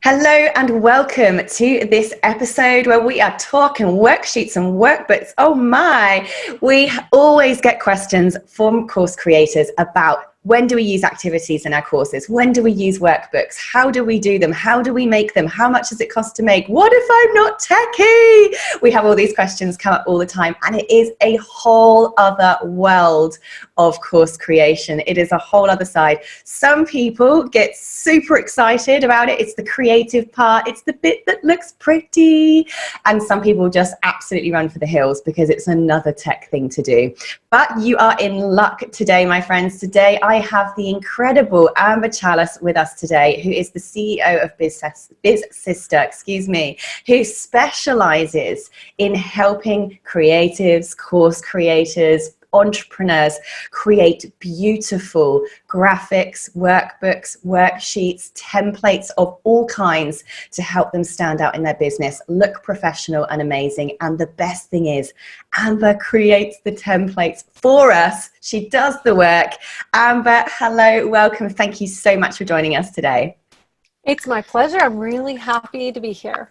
Hello and welcome to this episode where we are talking worksheets and workbooks. Oh my, we always get questions from course creators about when do we use activities in our courses? When do we use workbooks? How do we do them? How do we make them? How much does it cost to make? What if I'm not techie? We have all these questions come up all the time, and it is a whole other world of course creation. It is a whole other side. Some people get super excited about it. It's the creative part. It's the bit that looks pretty. And some people just absolutely run for the hills because it's another tech thing to do. But you are in luck today, my friends. Today, I have the incredible Amber Chalus with us today, who is the CEO of Biz Sister, who specializes in helping creatives, course creators, entrepreneurs create beautiful graphics, workbooks, worksheets, templates of all kinds to help them stand out in their business, look professional and amazing. And the best thing is, Amber creates the templates for us. She does the work. Amber, hello, welcome. Thank you so much for joining us today. It's my pleasure. I'm really happy to be here.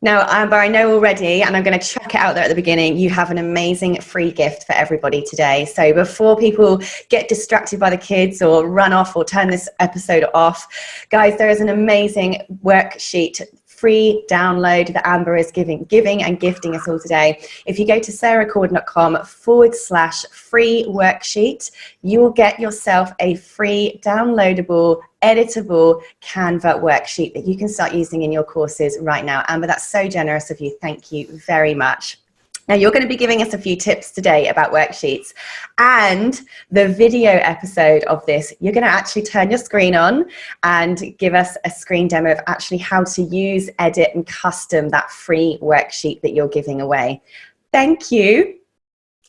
Now, Amber, I know already, and I'm going to chuck it out there at the beginning, you have an amazing free gift for everybody today. So before people get distracted by the kids or run off or turn this episode off, guys, there is an amazing worksheet free download that Amber is giving and gifting us all today. If you go to sarahcordiner.com/free worksheet, you will get yourself a free downloadable editable Canva worksheet that you can start using in your courses right now. Amber, that's so generous of you. Thank you very much. Now, you're going to be giving us a few tips today about worksheets, and the video episode of this, you're going to actually turn your screen on and give us a screen demo of actually how to use, edit, and custom that free worksheet that you're giving away. Thank you.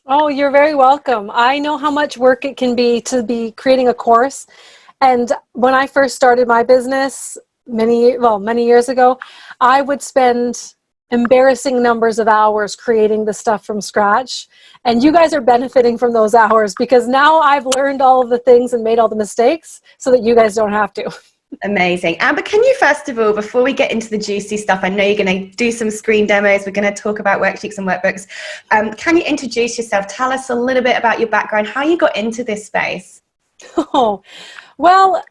Oh, you're very welcome. I know how much work it can be to be creating a course. And when I first started my business many years ago, I would spend embarrassing numbers of hours creating the stuff from scratch. And you guys are benefiting from those hours because now I've learned all of the things and made all the mistakes so that you guys don't have to. Amazing. Amber, can you first of all, before we get into the juicy stuff, I know you're going to do some screen demos, we're going to talk about worksheets and workbooks. Can you introduce yourself? Tell us a little bit about your background, how you got into this space. Oh, well,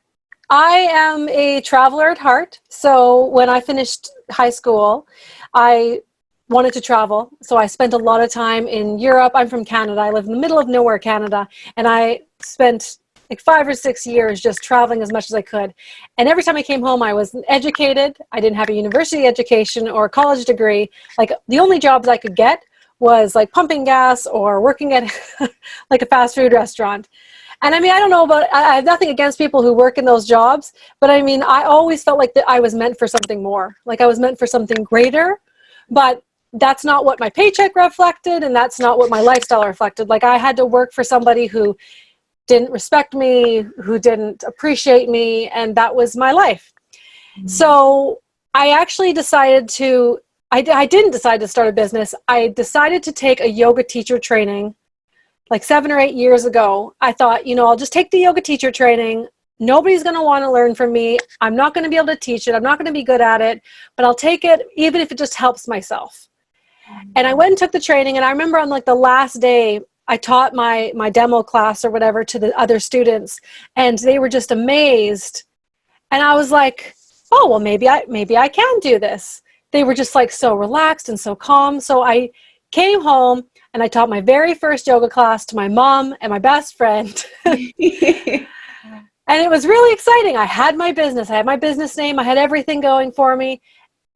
I am a traveler at heart. So when I finished high school, I wanted to travel. So I spent a lot of time in Europe. I'm from Canada. I live in the middle of nowhere, Canada. And I spent like 5 or 6 years just traveling as much as I could. And every time I came home, I was educated. I didn't have a university education or a college degree. Like the only jobs I could get was like pumping gas or working at like a fast food restaurant. And I mean, I don't know about, I have nothing against people who work in those jobs, but I mean, I always felt like that I was meant for something more, like I was meant for something greater, but that's not what my paycheck reflected, and that's not what my lifestyle reflected. Like I had to work for somebody who didn't respect me, who didn't appreciate me, and that was my life. Mm-hmm. So I actually decided to, I didn't decide to start a business. I decided to take a yoga teacher training like 7 or 8 years ago. I thought, I'll just take the yoga teacher training. Nobody's going to want to learn from me. I'm not going to be able to teach it. I'm not going to be good at it, but I'll take it even if it just helps myself. And I went and took the training. And I remember on like the last day, I taught my demo class or whatever to the other students, and they were just amazed. And I was like, oh, well, maybe I can do this. They were just like so relaxed and so calm. So I came home and I taught my very first yoga class to my mom and my best friend. And it was really exciting. I had my business. I had my business name. I had everything going for me,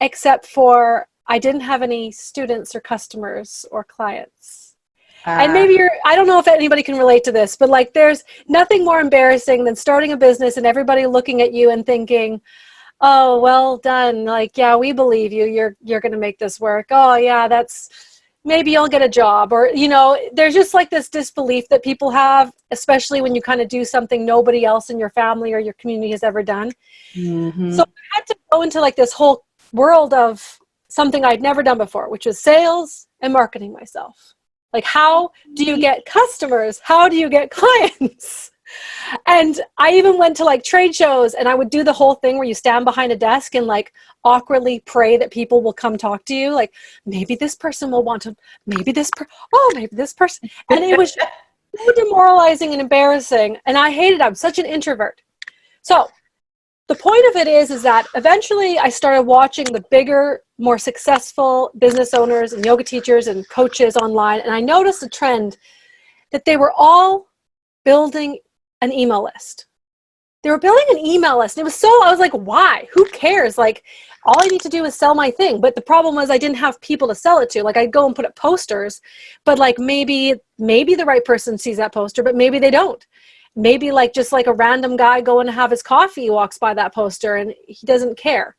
except for I didn't have any students or customers or clients. And maybe I don't know if anybody can relate to this, but like there's nothing more embarrassing than starting a business and everybody looking at you and thinking, oh, well done. Like, yeah, we believe you. You're going to make this work. Oh, yeah, maybe you'll get a job. Or, there's just like this disbelief that people have, especially when you kind of do something nobody else in your family or your community has ever done. Mm-hmm. So I had to go into like this whole world of something I'd never done before, which was sales and marketing myself. Like, how do you get customers? How do you get clients? And I even went to like trade shows, and I would do the whole thing where you stand behind a desk and like awkwardly pray that people will come talk to you. Like, maybe this person will want to, maybe maybe this person. And it was so demoralizing and embarrassing. And I hated it. I'm such an introvert. So the point of it is that eventually I started watching the bigger, more successful business owners and yoga teachers and coaches online. And I noticed a trend that they were all building an email list. They were building an email list. It was so, I was like, why? Who cares? Like, all I need to do is sell my thing. But the problem was I didn't have people to sell it to. Like, I'd go and put up posters, but like maybe the right person sees that poster, but maybe they don't. Maybe like just like a random guy going to have his coffee walks by that poster and he doesn't care.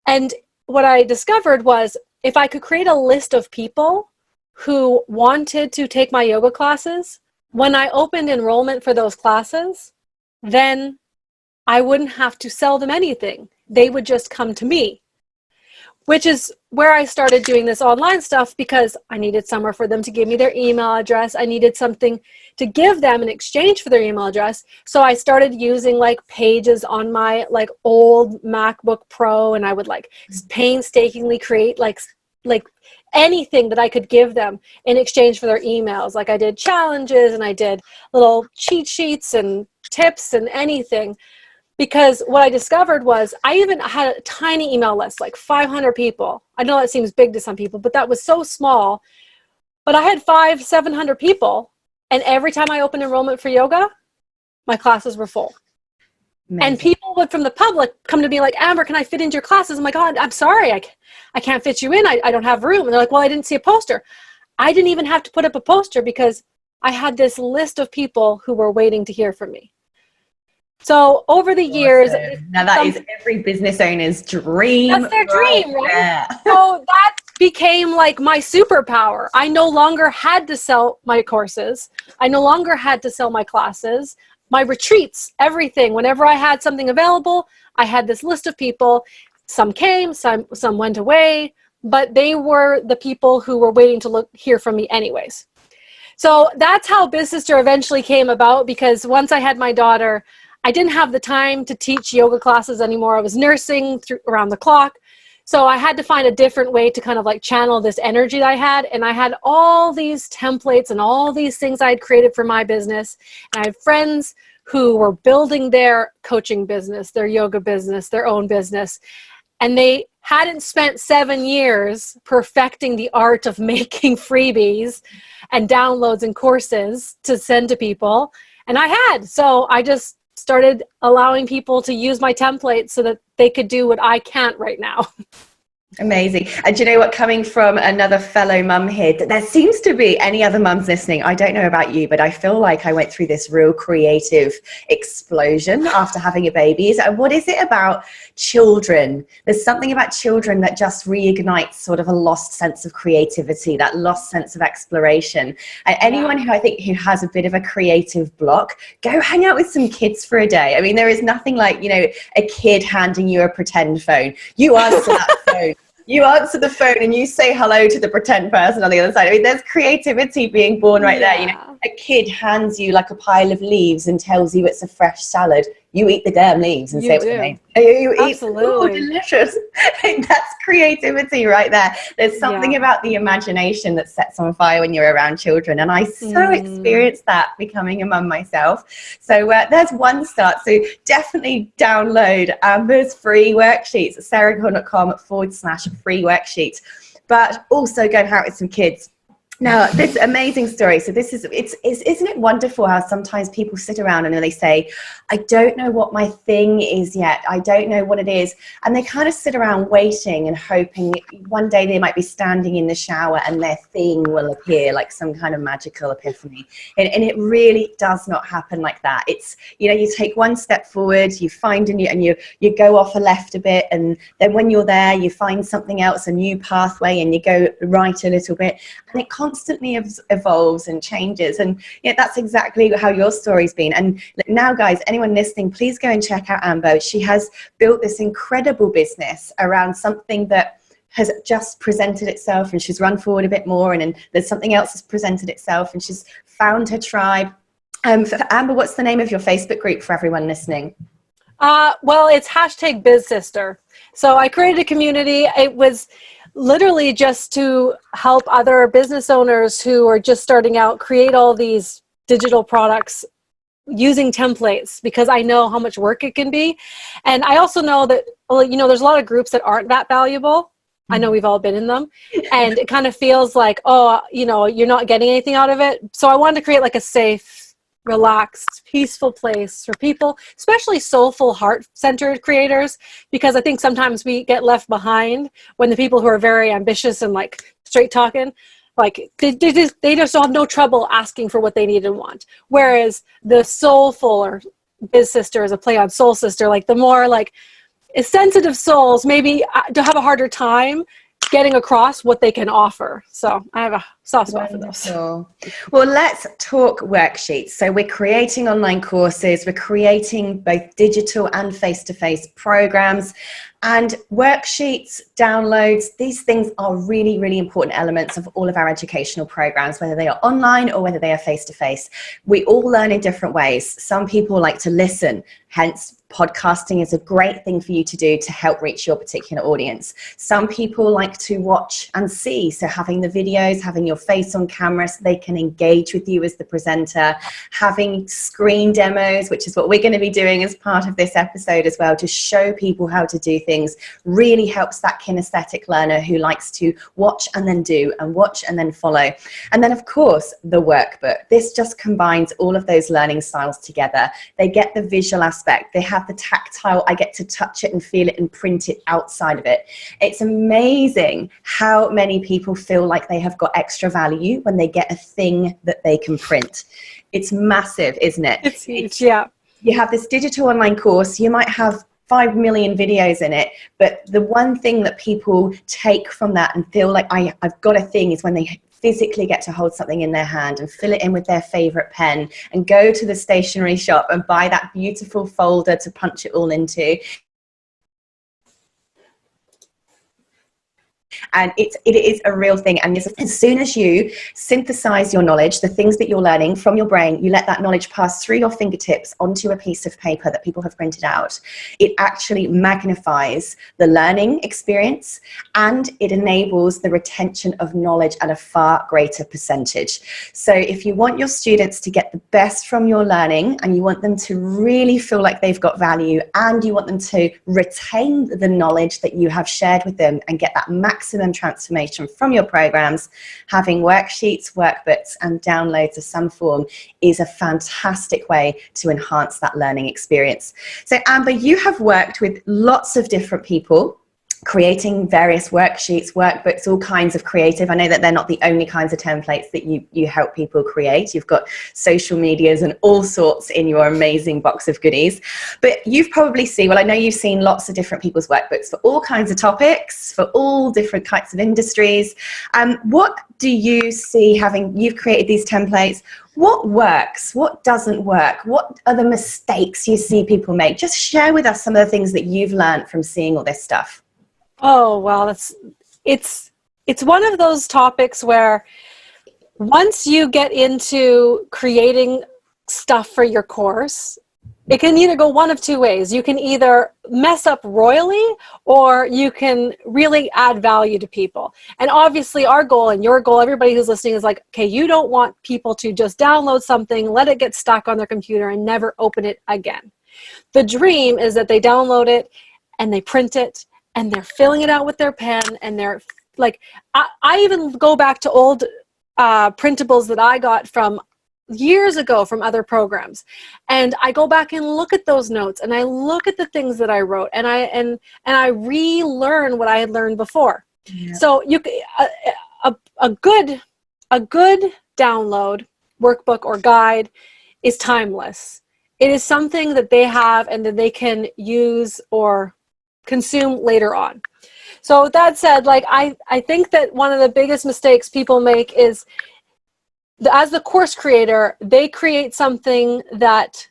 And what I discovered was if I could create a list of people who wanted to take my yoga classes, when I opened enrollment for those classes, then I wouldn't have to sell them anything. They would just come to me, which is where I started doing this online stuff because I needed somewhere for them to give me their email address. I needed something to give them in exchange for their email address. So I started using like pages on my like old MacBook Pro, and I would like painstakingly create like anything that I could give them in exchange for their emails. Like I did challenges and I did little cheat sheets and tips and anything. Because what I discovered was I even had a tiny email list, like 500 people. I know that seems big to some people, but that was so small. But I had 700 people. And every time I opened enrollment for yoga, my classes were full. Amazing. And people would from the public come to me like, Amber, can I fit into your classes? I'm like, oh, I'm sorry, I can't fit you in. I don't have room. And they're like, well, I didn't see a poster. I didn't even have to put up a poster because I had this list of people who were waiting to hear from me. So over the years, now that is every business owner's dream. That's their dream, right? So that became like my superpower. I no longer had to sell my courses. I no longer had to sell my classes, my retreats, everything. Whenever I had something available, I had this list of people. Some came, some went away, but they were the people who were waiting to hear from me anyways. So that's how Biz Sister eventually came about, because once I had my daughter, I didn't have the time to teach yoga classes anymore. I was nursing around the clock. So I had to find a different way to kind of like channel this energy that I had. And I had all these templates and all these things I had created for my business. And I had friends who were building their coaching business, their yoga business, their own business. And they hadn't spent 7 years perfecting the art of making freebies and downloads and courses to send to people. And I had. So I just started allowing people to use my templates so that they could do what I can't right now. Amazing. And do you know what, coming from another fellow mum here, there seems to be, any other mums listening, I don't know about you, but I feel like I went through this real creative explosion after having a baby. So what is it about children? There's something about children that just reignites sort of a lost sense of creativity, that lost sense of exploration. And anyone who I think who has a bit of a creative block, go hang out with some kids for a day. I mean, there is nothing like, you know, a kid handing you a pretend phone. You answer that phone. You answer the phone and you say hello to the pretend person on the other side. I mean, there's creativity being born right there. You know, a kid hands you like a pile of leaves and tells you it's a fresh salad. You eat the damn leaves and say it's amazing. You eat, absolutely. Oh, delicious. That's creativity right there. There's something about the imagination that sets on fire when you're around children. And I so experienced that becoming a mum myself. So there's one start. So definitely download Amber's free worksheets at sarahcorn.com/free worksheets. But also go and hang out with some kids. Now, this amazing story. So this isn't it wonderful how sometimes people sit around and they say, I don't know what my thing is yet. I don't know what it is. And they kind of sit around waiting and hoping one day they might be standing in the shower and their thing will appear, like some kind of magical epiphany. And it really does not happen like that. It's, you know, you take one step forward, you find you go off a left a bit. And then when you're there, you find something else, a new pathway, and you go right a little bit. And it constantly evolves and changes. And yeah, that's exactly how your story's been. And now, guys, anyone listening, please go and check out Amber. She has built this incredible business around something that has just presented itself, and she's run forward a bit more, and then there's something else that's presented itself, and she's found her tribe. For Amber, what's the name of your Facebook group for everyone listening? Well, it's hashtag Biz Sister. So I created a community. It was literally just to help other business owners who are just starting out create all these digital products using templates, because I know how much work it can be. And I also know that, well, you know, there's a lot of groups that aren't that valuable. I know we've all been in them, and it kind of feels like, oh, you know, you're not getting anything out of it. So I wanted to create like a safe, relaxed, peaceful place for people, especially soulful, heart-centered creators, because I think sometimes we get left behind when the people who are very ambitious and like straight talking, like they just don't have no trouble asking for what they need and want. Whereas the soulful, or Biz Sister is a play on soul sister, like the more like sensitive souls maybe to have a harder time getting across what they can offer. So I have a soft spot for those. Well, let's talk worksheets. So we're creating online courses, we're creating both digital and face-to-face programs, and worksheets, downloads, these things are really, really important elements of all of our educational programs, whether they are online or whether they are face-to-face. We all learn in different ways. Some people like to listen, hence podcasting is a great thing for you to do to help reach your particular audience. Some people like to watch and see, so having the videos, having your face on camera so they can engage with you as the presenter, having screen demos, which is what we're going to be doing as part of this episode as well, to show people how to do things, really helps that kinesthetic learner who likes to watch and then do, and watch and then follow. And then of course the workbook. This just combines all of those learning styles together. They get the visual aspect, they have the tactile, I get to touch it and feel it and print it outside of it. It's amazing how many people feel like they have got extra value when they get a thing that they can print. It's massive, isn't it? It's huge, yeah. You have this digital online course, you might have 5 million videos in it, but the one thing that people take from that and feel like I've got a thing is when they physically get to hold something in their hand and fill it in with their favorite pen and go to the stationery shop and buy that beautiful folder to punch it all into. And it is a real thing. And as soon as you synthesize your knowledge, the things that you're learning from your brain, you let that knowledge pass through your fingertips onto a piece of paper that people have printed out. It actually magnifies the learning experience, and it enables the retention of knowledge at a far greater percentage. So if you want your students to get the best from your learning, and you want them to really feel like they've got value, and you want them to retain the knowledge that you have shared with them and get that maximum transformation from your programs, having worksheets, workbooks, and downloads of some form is a fantastic way to enhance that learning experience. So Amber, you have worked with lots of different people creating various worksheets, workbooks, all kinds of creative. I know that they're not the only kinds of templates that you help people create. You've got social medias and all sorts in your amazing box of goodies. But you've probably seen, well, I know you've seen lots of different people's workbooks for all kinds of topics, for all different kinds of industries. What do you see, having you've created these templates? What works? What doesn't work? What are the mistakes you see people make? Just share with us some of the things that you've learned from seeing all this stuff. Oh, well, it's one of those topics where once you get into creating stuff for your course, it can either go one of two ways. You can either mess up royally, or you can really add value to people. And obviously our goal and your goal, everybody who's listening, is like, okay, you don't want people to just download something, let it get stuck on their computer and never open it again. The dream is that they download it and they print it, and they're filling it out with their pen, and they're like, I even go back to old printables that I got from years ago from other programs, and I go back and look at those notes, and I look at the things that I wrote, and I relearn what I had learned before. Yeah. So a good download, workbook, or guide is timeless. It is something that they have and that they can use or consume later on. So with that said, like I think that one of the biggest mistakes people make is, as the course creator, they create something that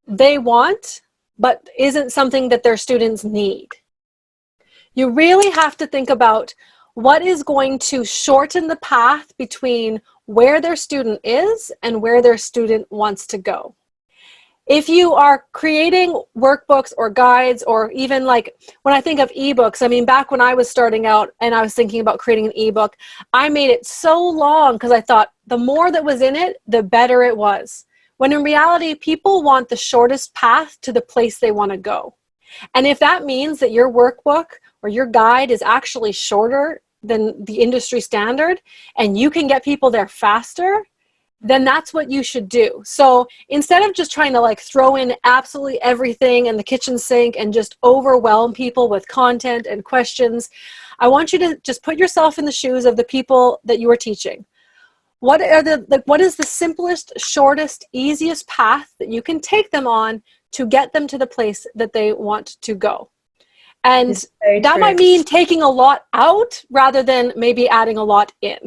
they want, but isn't something that their students need. You really have to think about, what is going to shorten the path between where their student is and where their student wants to go. If you are creating workbooks or guides, or even like when I think of ebooks, I mean, back when I was starting out and I was thinking about creating an ebook, I made it so long because I thought the more that was in it, the better it was. When in reality, people want the shortest path to the place they want to go. And if that means that your workbook or your guide is actually shorter than the industry standard and you can get people there faster, then that's what you should do. So instead of just trying to like throw in absolutely everything in the kitchen sink and just overwhelm people with content and questions, I want you to just put yourself in the shoes of the people that you are teaching. What is the simplest, shortest, easiest path that you can take them on to get them to the place that they want to go? And that might mean taking a lot out rather than maybe adding a lot in.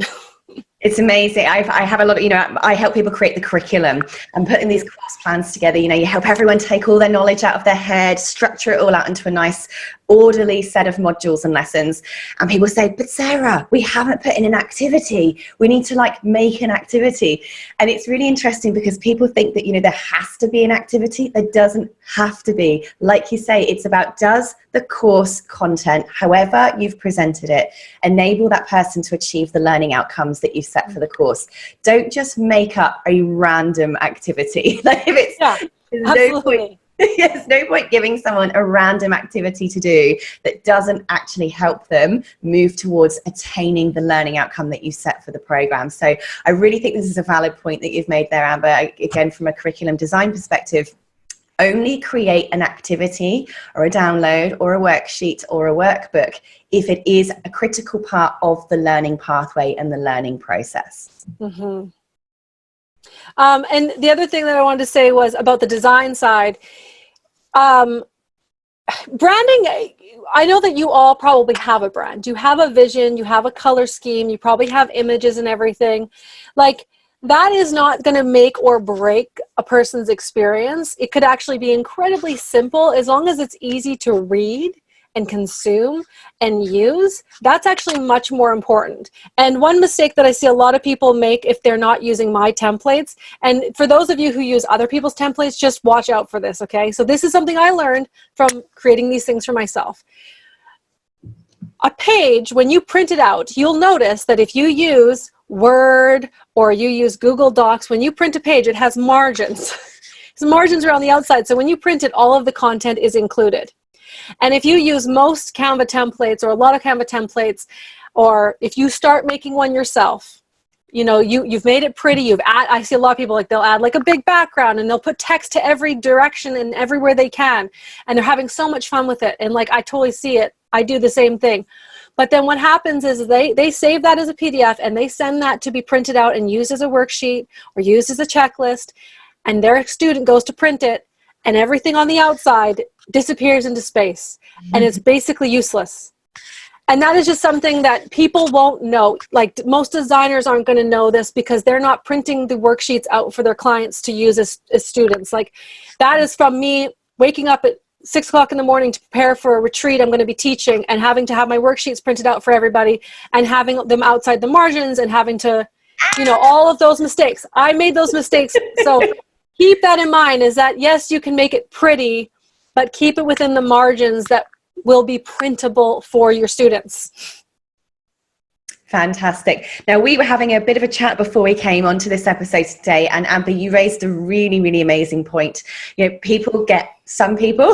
It's amazing. I have a lot of, I help people create the curriculum and putting these course plans together. You help everyone take all their knowledge out of their head, structure it all out into a nice, orderly set of modules and lessons. And people say, but Sarah, we haven't put in an activity. We need to like make an activity. And it's really interesting because people think that, there has to be an activity. There doesn't have to be. Like you say, it's about, does the course content, however you've presented it, enable that person to achieve the learning outcomes that you've set for the course? Don't just make up a random activity. Like if it's absolutely. There's no point giving someone a random activity to do that doesn't actually help them move towards attaining the learning outcome that you set for the program. So I really think this is a valid point that you've made there, Amber. Again, from a curriculum design perspective, only create an activity or a download or a worksheet or a workbook if it is a critical part of the learning pathway and the learning process. Mm-hmm. And the other thing that I wanted to say was about the design side. Branding, I know that you all probably have a brand. You have a vision, you have a color scheme, you probably have images and everything. Like, that is not going to make or break a person's experience. It could actually be incredibly simple as long as it's easy to read and consume and use. That's actually much more important. And one mistake that I see a lot of people make if they're not using my templates, and for those of you who use other people's templates, just watch out for this, okay? So this is something I learned from creating these things for myself. A page, when you print it out, you'll notice that if you use Word or you use Google Docs, when you print a page, it has margins. Some margins are on the outside, so when you print it, all of the content is included. And if you use most Canva templates or a lot of Canva templates, or if you start making one yourself, you've made it pretty, I see a lot of people, like, they'll add like a big background and they'll put text to every direction and everywhere they can, and they're having so much fun with it. And like, I totally see it. I do the same thing. But then what happens is they save that as a PDF and they send that to be printed out and used as a worksheet or used as a checklist, and their student goes to print it, and everything on the outside disappears into space, and it's basically useless. And that is just something that people won't know. Like, most designers aren't going to know this because they're not printing the worksheets out for their clients to use as students. Like, that is from me waking up at 6 o'clock in the morning to prepare for a retreat I'm going to be teaching, and having to have my worksheets printed out for everybody and having them outside the margins and having to, all of those mistakes. I made those mistakes. So keep that in mind, is that yes, you can make it pretty, but keep it within the margins that will be printable for your students. Fantastic. Now, we were having a bit of a chat before we came onto this episode today, and Amber, you raised a really, really amazing point. Some people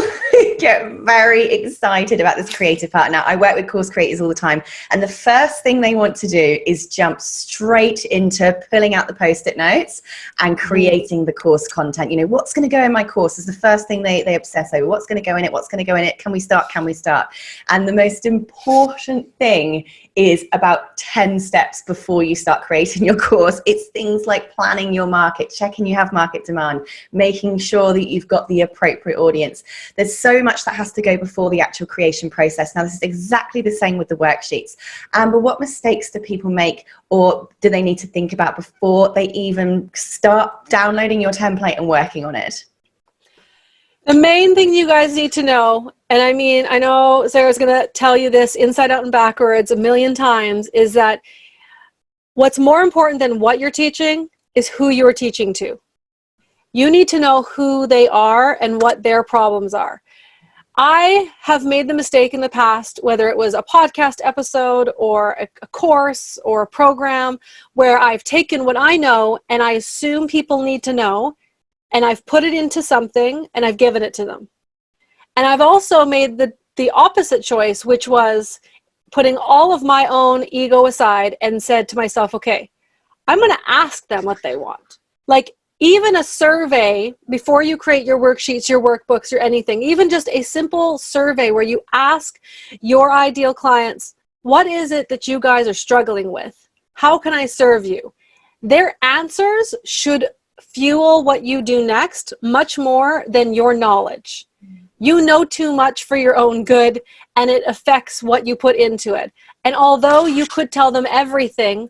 get very excited about this creative part. Now, I work with course creators all the time, and the first thing they want to do is jump straight into pulling out the Post-it notes and creating the course content. What's going to go in my course is the first thing they obsess over. What's going to go in it? What's going to go in it? Can we start? Can we start? And the most important thing is about 10 steps before you start creating your course. It's things like planning your market, checking you have market demand, making sure that you've got the appropriate audience. There's so much that has to go before the actual creation process. Now, this is exactly the same with the worksheets. Amber, what mistakes do people make, or do they need to think about before they even start downloading your template and working on it? The main thing you guys need to know, and I mean, I know Sarah's going to tell you this inside out and backwards a million times, is that what's more important than what you're teaching is who you're teaching to. You need to know who they are and what their problems are. I have made the mistake in the past, whether it was a podcast episode or a course or a program, where I've taken what I know and I assume people need to know, and I've put it into something and I've given it to them. And I've also made the opposite choice, which was putting all of my own ego aside and said to myself, okay, I'm going to ask them what they want. Like, even a survey before you create your worksheets, your workbooks, or anything, even just a simple survey where you ask your ideal clients, what is it that you guys are struggling with? How can I serve you? Their answers should fuel what you do next much more than your knowledge. You know too much for your own good, and it affects what you put into it. And although you could tell them everything,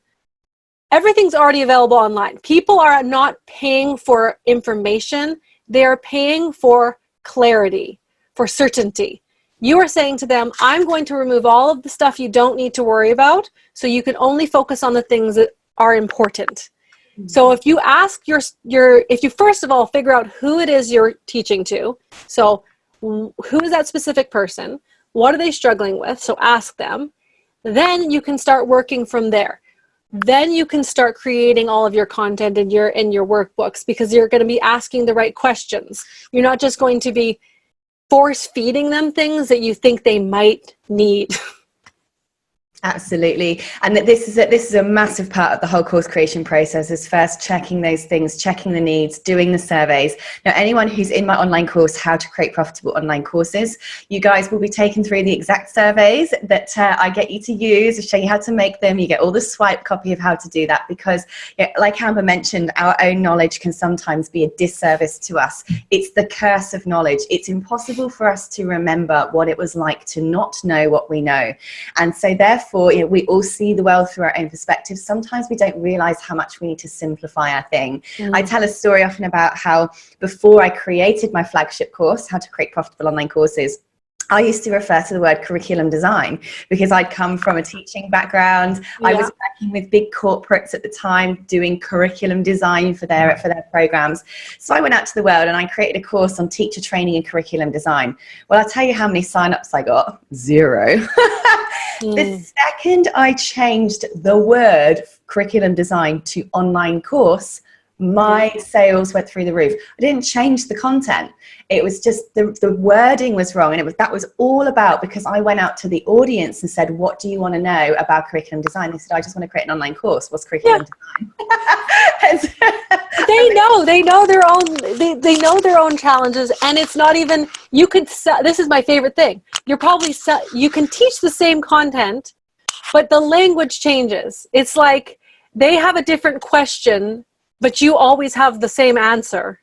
everything's already available online. People are not paying for information. They are paying for clarity, for certainty. You are saying to them, I'm going to remove all of the stuff you don't need to worry about so you can only focus on the things that are important. Mm-hmm. So if you ask if you first of all figure out who it is you're teaching to, so who is that specific person? What are they struggling with? So ask them. Then you can start working from there. Then you can start creating all of your content in your workbooks, because you're going to be asking the right questions. You're not just going to be force feeding them things that you think they might need. Absolutely. And this is a massive part of the whole course creation process, is first checking those things, checking the needs, doing the surveys. Now, anyone who's in my online course, How to Create Profitable Online Courses, you guys will be taken through the exact surveys that I get you to use, to show you how to make them. You get all the swipe copy of how to do that, because like Amber mentioned, our own knowledge can sometimes be a disservice to us. It's the curse of knowledge. It's impossible for us to remember what it was like to not know what we know. And so therefore, we all see the world through our own perspective. Sometimes we don't realize how much we need to simplify our thing. I tell a story often about how before I created my flagship course, How to Create Profitable Online Courses, I used to refer to the word curriculum design, because I'd come from a teaching background. Yeah. I was working with big corporates at the time doing curriculum design for their programs. So I went out to the world and I created a course on teacher training and curriculum design. Well, I'll tell you how many signups I got. 0. The second I changed the word curriculum design to online course, my sales went through the roof. I didn't change the content. It was just the wording was wrong, and that was all about, because I went out to the audience and said, what do you want to know about curriculum design? They said, I just want to create an online course. What's curriculum design? They know their own challenges, and it's not even, you could sell, this is my favorite thing. You can teach the same content, but the language changes. It's like they have a different question, but you always have the same answer.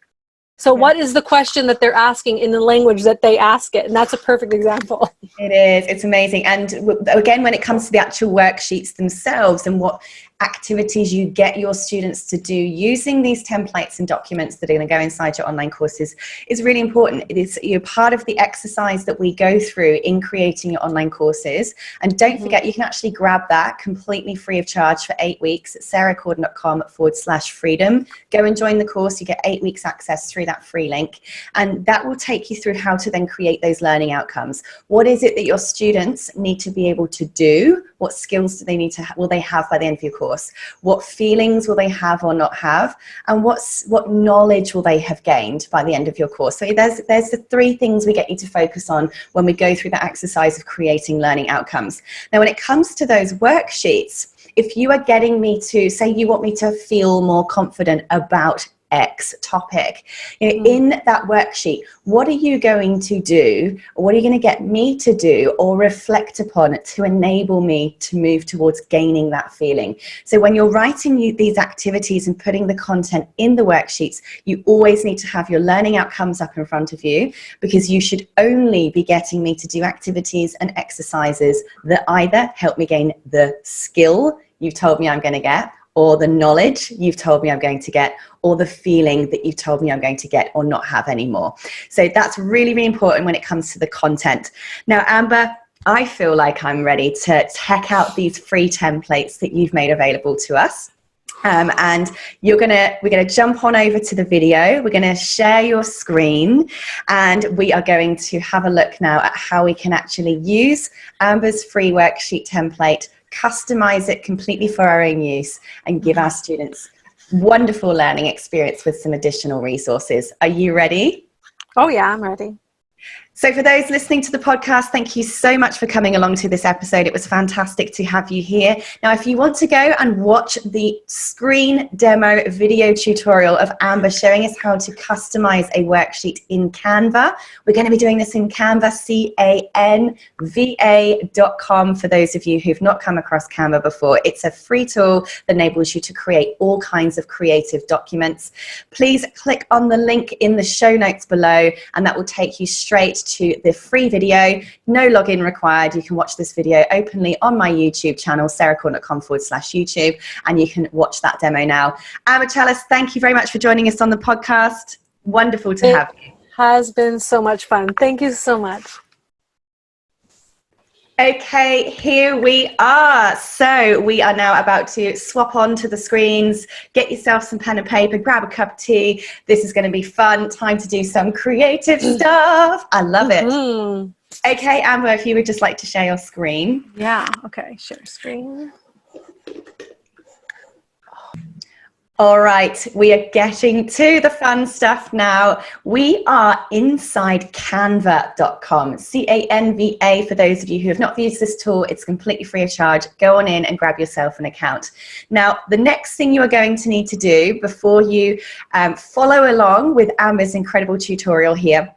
So what is the question that they're asking in the language that they ask it? And that's a perfect example. It is. It's amazing. And again, when it comes to the actual worksheets themselves and what activities you get your students to do using these templates and documents that are going to go inside your online courses is really important. It is part of the exercise that we go through in creating your online courses. And don't forget, you can actually grab that completely free of charge for 8 weeks at sarahcordiner.com/freedom. Go and join the course. You get 8 weeks access through that free link. And that will take you through how to then create those learning outcomes. What is it that your students need to be able to do? What skills do they need to will they have by the end of your course? What feelings will they have or not have? And what knowledge will they have gained by the end of your course? So there's the 3 things we get you to focus on when we go through the exercise of creating learning outcomes. Now, when it comes to those worksheets, if you are getting me to, say you want me to feel more confident about X topic, in that worksheet, what are you going to do, or what are you going to get me to do or reflect upon to enable me to move towards gaining that feeling? So when you're writing these activities and putting the content in the worksheets, you always need to have your learning outcomes up in front of you, because you should only be getting me to do activities and exercises that either help me gain the skill you've told me I'm going to get, or the knowledge you've told me I'm going to get, or the feeling that you've told me I'm going to get or not have anymore. So that's really, really important when it comes to the content. Now, Amber, I feel like I'm ready to check out these free templates that you've made available to us. And we're gonna jump on over to the video. We're gonna share your screen, and we are going to have a look now at how we can actually use Amber's free worksheet template, customize it completely for our own use, and give our students wonderful learning experience with some additional resources. Are you ready? Oh yeah, I'm ready. So for those listening to the podcast, thank you so much for coming along to this episode. It was fantastic to have you here. Now, if you want to go and watch the screen demo video tutorial of Amber showing us how to customize a worksheet in Canva, we're going to be doing this in Canva, canva.com. For those of you who've not come across Canva before, it's a free tool that enables you to create all kinds of creative documents. Please click on the link in the show notes below, and that will take you straight to the free video. No login required. You can watch this video openly on my YouTube channel, sarahcordiner.com/YouTube, and you can watch that demo now. Amber Chalus, thank you very much for joining us on the podcast. Wonderful to have you. It has been so much fun. Thank you so much. Okay, here we are. So we are now about to swap onto the screens. Get yourself some pen and paper, grab a cup of tea. This is going to be fun. Time to do some creative stuff. I love it. Okay, Amber, if you would just like to share your screen. Yeah, okay, share screen. All right, we are getting to the fun stuff now. We are inside canva.com, C-A-N-V-A. For those of you who have not used this tool, it's completely free of charge. Go on in and grab yourself an account. Now, the next thing you are going to need to do before you follow along with Amber's incredible tutorial here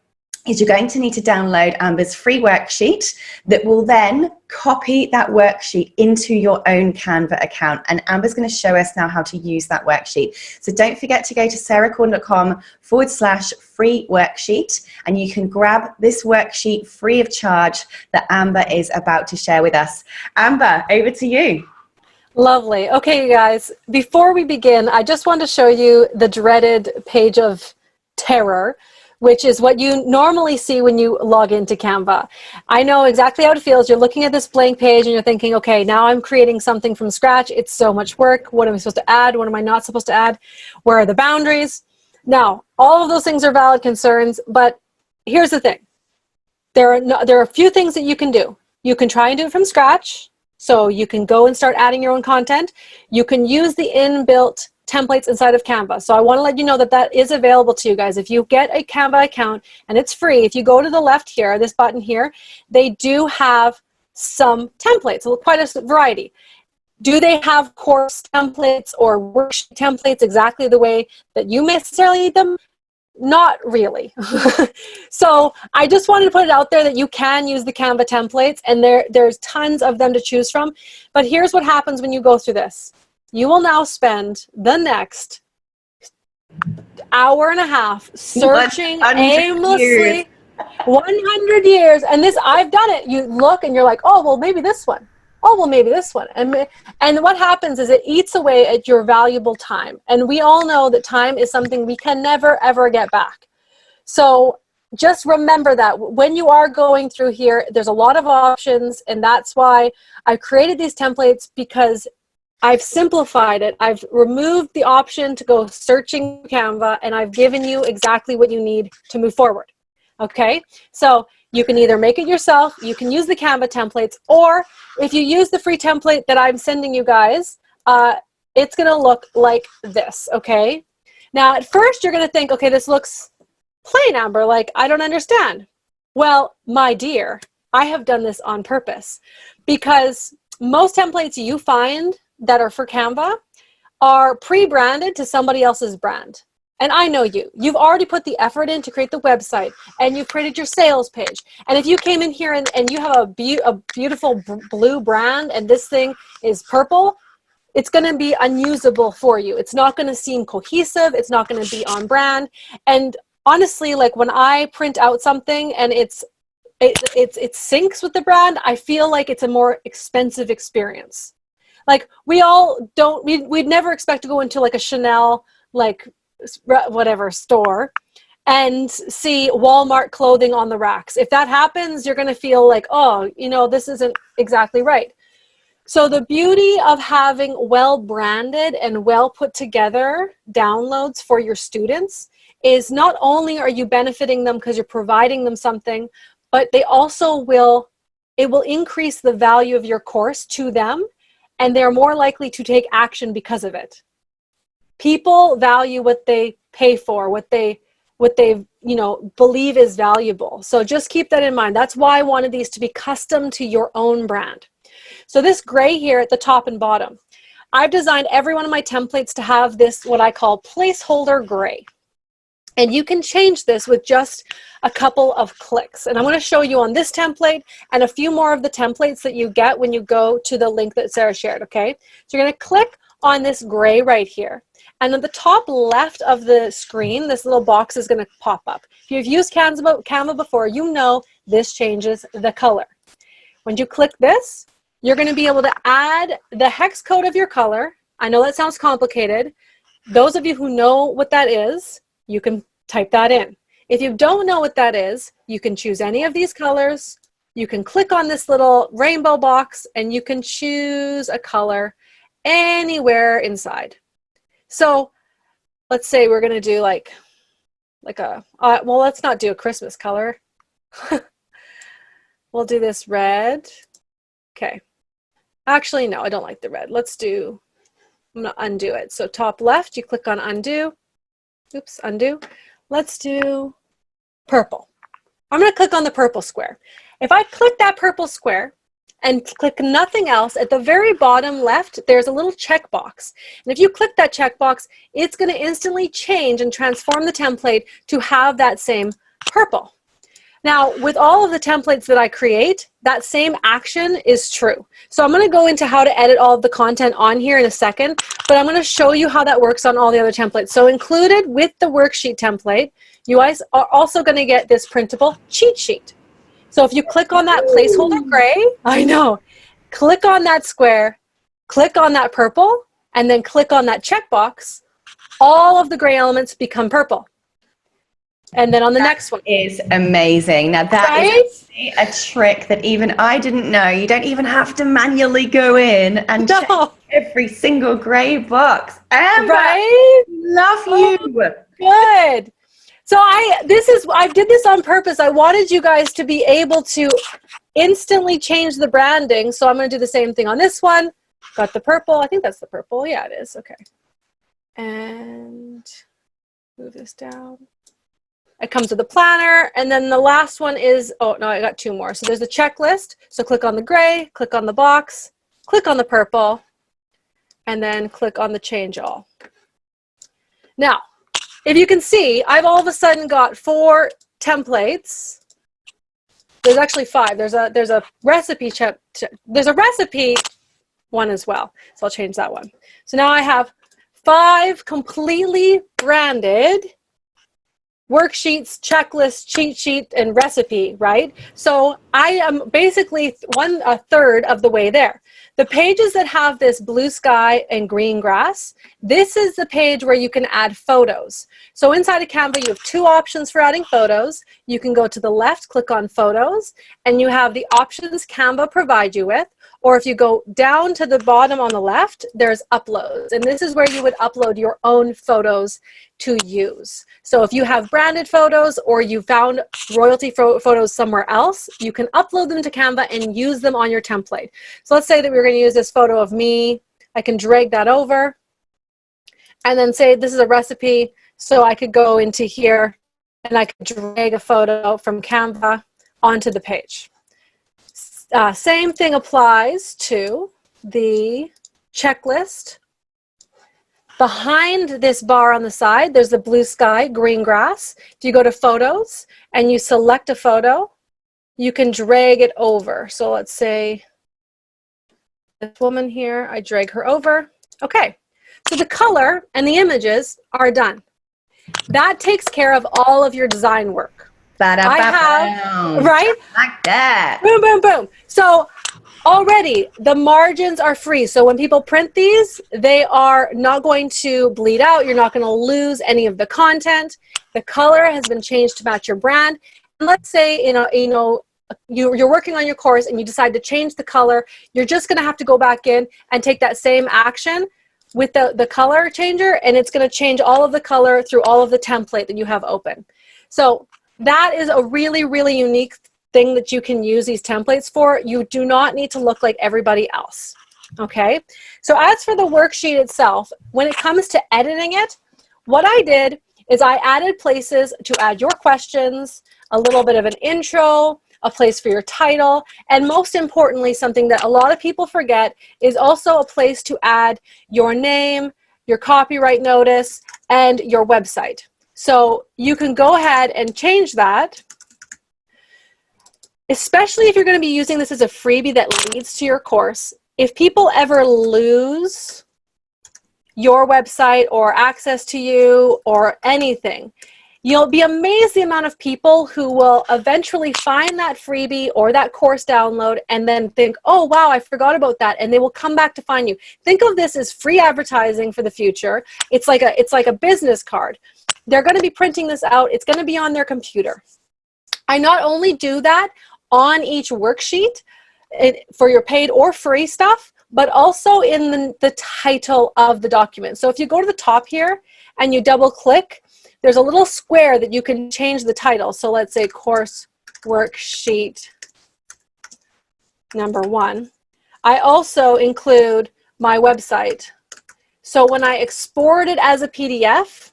is you're going to need to download Amber's free worksheet that will then copy that worksheet into your own Canva account. And Amber's going to show us now how to use that worksheet. So don't forget to go to sarahcordiner.com/free worksheet, and you can grab this worksheet free of charge that Amber is about to share with us. Amber, over to you. Lovely. Okay, you guys, before we begin, I just want to show you the dreaded page of terror, which is what you normally see when you log into Canva. I know exactly how it feels. You're looking at this blank page and you're thinking, okay, now I'm creating something from scratch. It's so much work. What am I supposed to add? What am I not supposed to add? Where are the boundaries? Now, all of those things are valid concerns, but here's the thing. There are a few things that you can do. You can try and do it from scratch. So you can go and start adding your own content. You can use the inbuilt templates inside of Canva. So I want to let you know that that is available to you guys. If you get a Canva account and it's free, if you go to the left here, this button here, they do have some templates, quite a variety. Do they have course templates or worksheet templates exactly the way that you necessarily need them? Not really. So I just wanted to put it out there that you can use the Canva templates, and there's tons of them to choose from. But here's what happens when you go through this. You will now spend the next hour and a half searching aimlessly. 100 years. And this, I've done it. You look and you're like, oh, well, maybe this one. Oh, well, maybe this one. And what happens is it eats away at your valuable time. And we all know that time is something we can never, ever get back. So just remember that when you are going through here, there's a lot of options. And that's why I created these templates, because I've simplified it. I've removed the option to go searching Canva, and I've given you exactly what you need to move forward. Okay, so you can either make it yourself, you can use the Canva templates, or if you use the free template that I'm sending you guys, it's going to look like this. Okay, now at first you're going to think, okay, this looks plain, Amber, like I don't understand. Well, my dear, I have done this on purpose, because most templates you find that are for Canva are pre-branded to somebody else's brand. And I know you've already put the effort in to create the website, and you've created your sales page. And if you came in here and you have a beautiful blue brand and this thing is purple, it's going to be unusable for you. It's not going to seem cohesive. It's not going to be on brand. And honestly, like when I print out something and it syncs with the brand, I feel like it's a more expensive experience. Like we all don't, we'd never expect to go into like a Chanel, like whatever store and see Walmart clothing on the racks. If that happens, you're going to feel like, oh, you know, this isn't exactly right. So the beauty of having well branded and well put together downloads for your students is not only are you benefiting them because you're providing them something, but they also will, it will increase the value of your course to them, and they're more likely to take action because of it. People value what they pay for, what they you know, believe is valuable. So just keep that in mind. That's why I wanted these to be custom to your own brand. So this gray here at the top and bottom, I've designed every one of my templates to have this, what I call placeholder gray. And you can change this with just a couple of clicks. And I'm going to show you on this template and a few more of the templates that you get when you go to the link that Sarah shared, okay? So you're going to click on this gray right here. And at the top left of the screen, this little box is going to pop up. If you've used Canva before, you know this changes the color. When you click this, you're going to be able to add the hex code of your color. I know that sounds complicated. Those of you who know what that is, you can type that in. If you don't know what that is, you can choose any of these colors. You can click on this little rainbow box and you can choose a color anywhere inside. So let's say we're going to do like a, well, let's not do a Christmas color. We'll do this red. Okay. Actually, no, I don't like the red. Let's do, I'm going to undo it. So top left, you click on undo. Oops, undo. Let's do purple. I'm going to click on the purple square. If I click that purple square and click nothing else, at the very bottom left, there's a little checkbox. And if you click that checkbox, it's going to instantly change and transform the template to have that same purple. Now, with all of the templates that I create, that same action is true. So I'm going to go into how to edit all of the content on here in a second, but I'm going to show you how that works on all the other templates. So included with the worksheet template, you guys are also going to get this printable cheat sheet. So if you click on that placeholder gray, I know, click on that square, click on that purple, and then click on that checkbox, all of the gray elements become purple. And then on the next one is amazing. Now that is a trick that even I didn't know. You don't even have to manually go in and check every single gray box. Amber, love you. Good. So I did this on purpose. I wanted you guys to be able to instantly change the branding. So I'm going to do the same thing on this one. Got the purple. I think that's the purple. Yeah, it is. Okay. And move this down. It comes with the planner, and then the last one is, oh no, I got two more. So there's a checklist. So click on the gray, click on the box, click on the purple, and then click on the change all. Now, if you can see, I've all of a sudden got 4 templates. There's actually 5. There's a recipe there's a recipe one as well. So I'll change that one. So now I have 5 completely branded worksheets, checklist, cheat sheet, and recipe, right? So I am basically a third of the way there. The pages that have this blue sky and green grass, this is the page where you can add photos. So inside of Canva, you have 2 options for adding photos. You can go to the left, click on photos, and you have the options Canva provides you with. Or if you go down to the bottom on the left, there's uploads. And this is where you would upload your own photos to use. So if you have branded photos or you found royalty photos somewhere else, you can upload them to Canva and use them on your template. So let's say that we're going to use this photo of me. I can drag that over and then say this is a recipe. So I could go into here and I could drag a photo from Canva onto the page. Same thing applies to the checklist. Behind this bar on the side, there's the blue sky, green grass. If you go to photos and you select a photo, you can drag it over. So let's say this woman here, I drag her over. Okay, so the color and the images are done. That takes care of all of your design work. I have, right? Like that. Boom, boom, boom. So Already, the margins are free. So when people print these, they are not going to bleed out. You're not going to lose any of the content. The color has been changed to match your brand. And let's say, you're working on your course and you decide to change the color. You're just going to have to go back in and take that same action with the color changer, and it's going to change all of the color through all of the template that you have open. So that is a really, really unique thing that you can use these templates for. You do not need to look like everybody else. Okay, so as for the worksheet itself, when it comes to editing it, what I did is I added places to add your questions, a little bit of an intro, a place for your title, and most importantly, something that a lot of people forget is also a place to add your name, your copyright notice, and your website. So you can go ahead and change that, especially if you're going to be using this as a freebie that leads to your course. If people ever lose your website or access to you or anything, you'll be amazed the amount of people who will eventually find that freebie or that course download and then think, oh, wow, I forgot about that. And they will come back to find you. Think of this as free advertising for the future. It's like a business card. They're going to be printing this out. It's going to be on their computer. I not only do that on each worksheet for your paid or free stuff, but also in the title of the document. So if you go to the top here and you double click, there's a little square that you can change the title. So let's say course worksheet number 1. I also include my website. So when I export it as a PDF,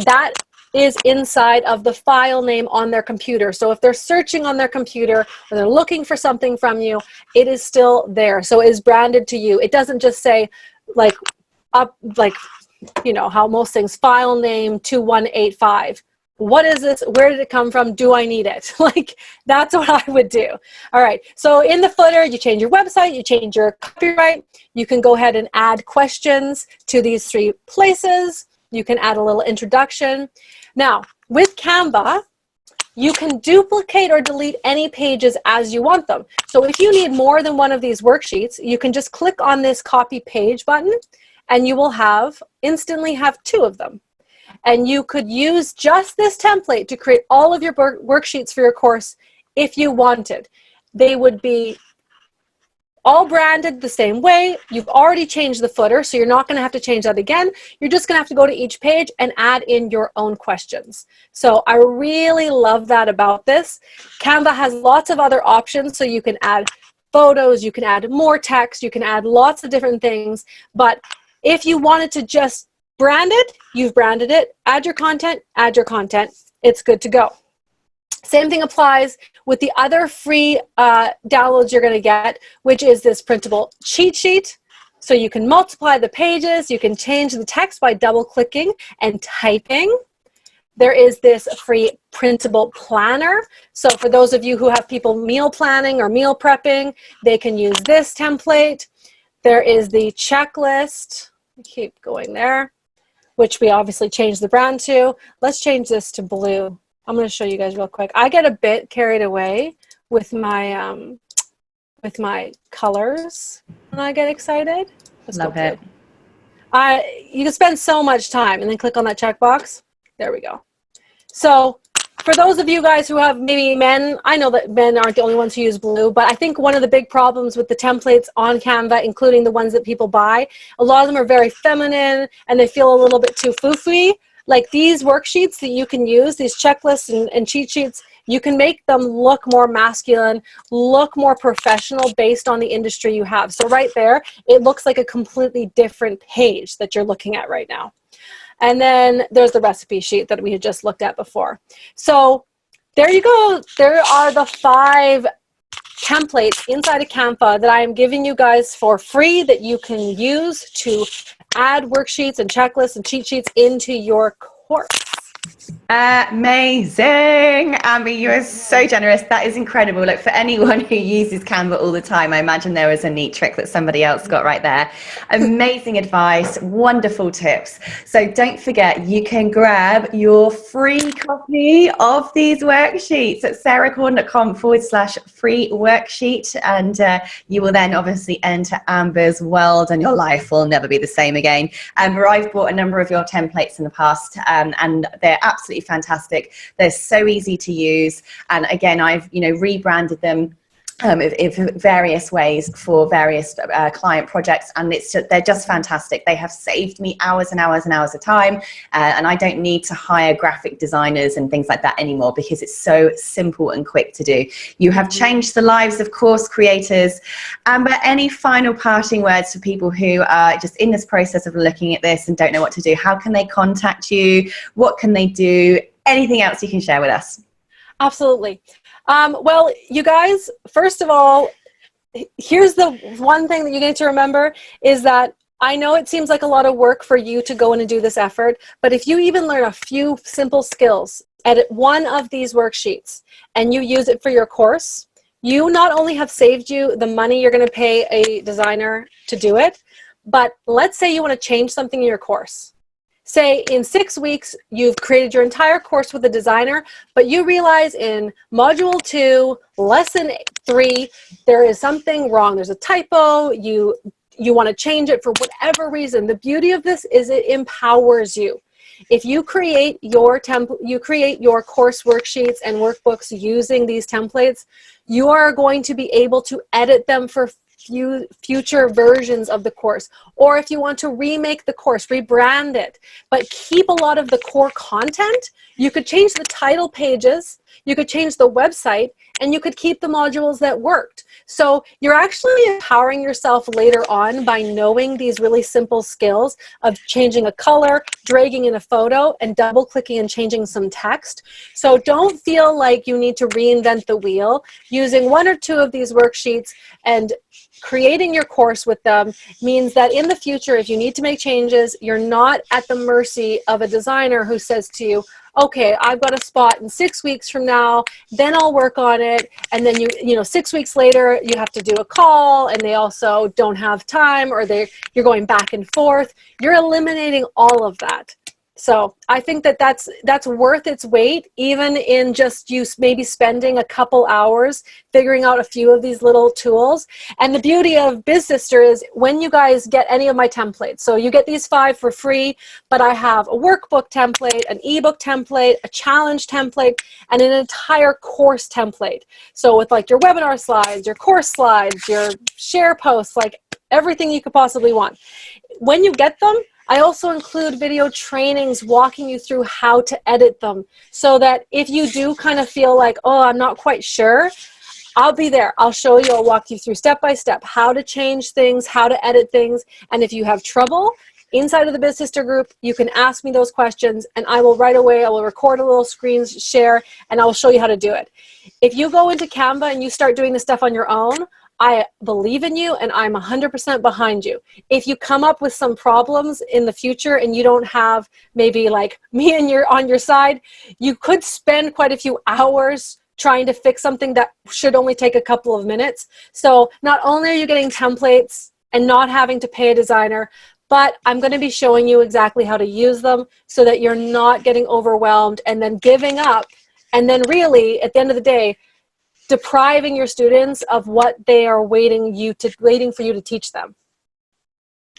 that is inside of the file name on their computer. So if they're searching on their computer or they're looking for something from you, it is still there. So it is branded to you. It doesn't just say how most things, file name 2185. What is this? Where did it come from? Do I need it? That's what I would do. All right. So in the footer, you change your website, you change your copyright. You can go ahead and add questions to these 3 places. You can add a little introduction. Now, with Canva, you can duplicate or delete any pages as you want them. So if you need more than one of these worksheets, you can just click on this copy page button and you will instantly have 2 of them. And you could use just this template to create all of your worksheets for your course if you wanted. They would be all branded the same way. You've already changed the footer, so you're not going to have to change that again. You're just going to have to go to each page and add in your own questions. So I really love that about this. Canva has lots of other options, so you can add photos, you can add more text, you can add lots of different things. But if you wanted to just brand it, you've branded it. Add your content, it's good to go. Same thing applies with the other free downloads you're going to get, which is this printable cheat sheet. So you can multiply the pages, you can change the text by double clicking and typing. There is this free printable planner. So for those of you who have people meal planning or meal prepping, they can use this template. There is the checklist. Keep going there, which we obviously changed the brand to. Let's change this to blue. I'm going to show you guys real quick. I get a bit carried away with my colors when I get excited. Love it. You can spend so much time and then click on that checkbox. There we go. So for those of you guys who have maybe men, I know that men aren't the only ones who use blue, but I think one of the big problems with the templates on Canva, including the ones that people buy, a lot of them are very feminine and they feel a little bit too foofy. Like these worksheets that you can use, these checklists and cheat sheets, you can make them look more masculine, look more professional based on the industry you have. So right there, it looks like a completely different page that you're looking at right now. And then there's the recipe sheet that we had just looked at before. So there you go. There are the 5 templates inside of Canva that I am giving you guys for free that you can use to add worksheets and checklists and cheat sheets into your course. Amazing. Amber, you are so generous. That is incredible. Look, for anyone who uses Canva all the time, I imagine there was a neat trick that somebody else got right there. Amazing advice, wonderful tips. So don't forget, you can grab your free copy of these worksheets at sarahcordiner.com/free worksheet. And you will then obviously enter Amber's world and your life will never be the same again. Amber, I've bought a number of your templates in the past and they're absolutely fantastic. They're so easy to use, and again, I've rebranded them in various ways for various client projects, and they're just fantastic. They have saved me hours and hours and hours of time, and I don't need to hire graphic designers and things like that anymore because it's so simple and quick to do. You have changed the lives of course creators. Amber, any final parting words for people who are just in this process of looking at this and don't know what to do? How can they contact you? What can they do? Anything else you can share with us? Absolutely. Well, you guys, first of all, here's the one thing that you need to remember is that I know it seems like a lot of work for you to go in and do this effort, but if you even learn a few simple skills, edit one of these worksheets, and you use it for your course, you not only have saved you the money you're going to pay a designer to do it, but let's say you want to change something in your course. Say in 6 weeks, you've created your entire course with a designer, but you realize in module 2, lesson 3, there is something wrong. There's a typo. You want to change it for whatever reason. The beauty of this is it empowers you. If you create your course worksheets and workbooks using these templates, you are going to be able to edit them for future versions of the course, or if you want to remake the course, rebrand it, but keep a lot of the core content. You could change the title pages, you could change the website, and you could keep the modules that worked. So you're actually empowering yourself later on by knowing these really simple skills of changing a color, dragging in a photo, and double clicking and changing some text. So don't feel like you need to reinvent the wheel. Using 1 or 2 of these worksheets and creating your course with them means that in the future, if you need to make changes, you're not at the mercy of a designer who says to you, okay, I've got a spot in 6 weeks from now, then I'll work on it. And then you know, 6 weeks later, you have to do a call and they also don't have time, or you're going back and forth. You're eliminating all of that. So I think that that's worth its weight, even in just you maybe spending a couple hours figuring out a few of these little tools. And the beauty of Biz Sister is when you guys get any of my templates, so you get these 5 for free, but I have a workbook template, an ebook template, a challenge template, and an entire course template. So with like your webinar slides, your course slides, your share posts, like everything you could possibly want. When you get them, I also include video trainings walking you through how to edit them, so that if you do kind of feel like, oh, I'm not quite sure, I'll be there. I'll show you, I'll walk you through step by step how to change things, how to edit things. And if you have trouble inside of the Biz Sister group, you can ask me those questions and I will right away, I will record a little screen share and I will show you how to do it. If you go into Canva and you start doing this stuff on your own, I believe in you and I'm 100% behind you. If you come up with some problems in the future and you don't have maybe like me and on your side, you could spend quite a few hours trying to fix something that should only take a couple of minutes. So not only are you getting templates and not having to pay a designer, but I'm going to be showing you exactly how to use them so that you're not getting overwhelmed and then giving up. And then really, at the end of the day, depriving your students of what they are waiting for you to teach them.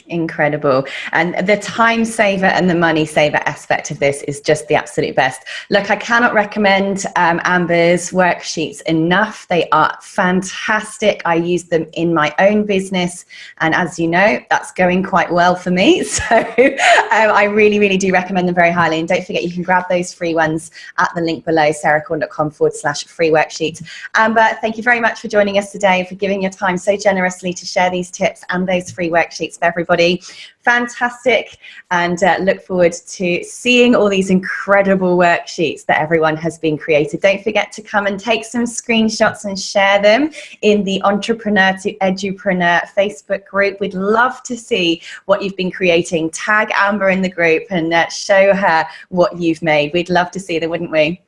Incredible. And the time saver and the money saver aspect of this is just the absolute best. Look, I cannot recommend Amber's worksheets enough. They are fantastic. I use them in my own business, and as you know, that's going quite well for me. So I really, really do recommend them very highly. And don't forget, you can grab those free ones at the link below, sarahcordiner.com/free worksheet. Amber, thank you very much for joining us today, for giving your time so generously to share these tips and those free worksheets for everybody everybody. Fantastic, and look forward to seeing all these incredible worksheets that everyone has been created. Don't forget to come and take some screenshots and share them in the Entrepreneur to Edupreneur Facebook group. We'd love to see what you've been creating. Tag Amber in the group and show her what you've made. We'd love to see them, wouldn't we?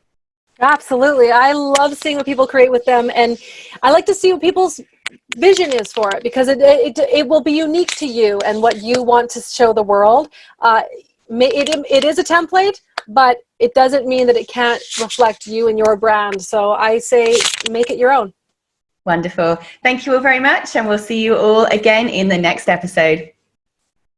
Absolutely. I love seeing what people create with them, and I like to see what people's vision is for it, because it will be unique to you and what you want to show the world. It is a template, but it doesn't mean that it can't reflect you and your brand. So I say make it your own. Wonderful. Thank you all very much, and we'll see you all again in the next episode.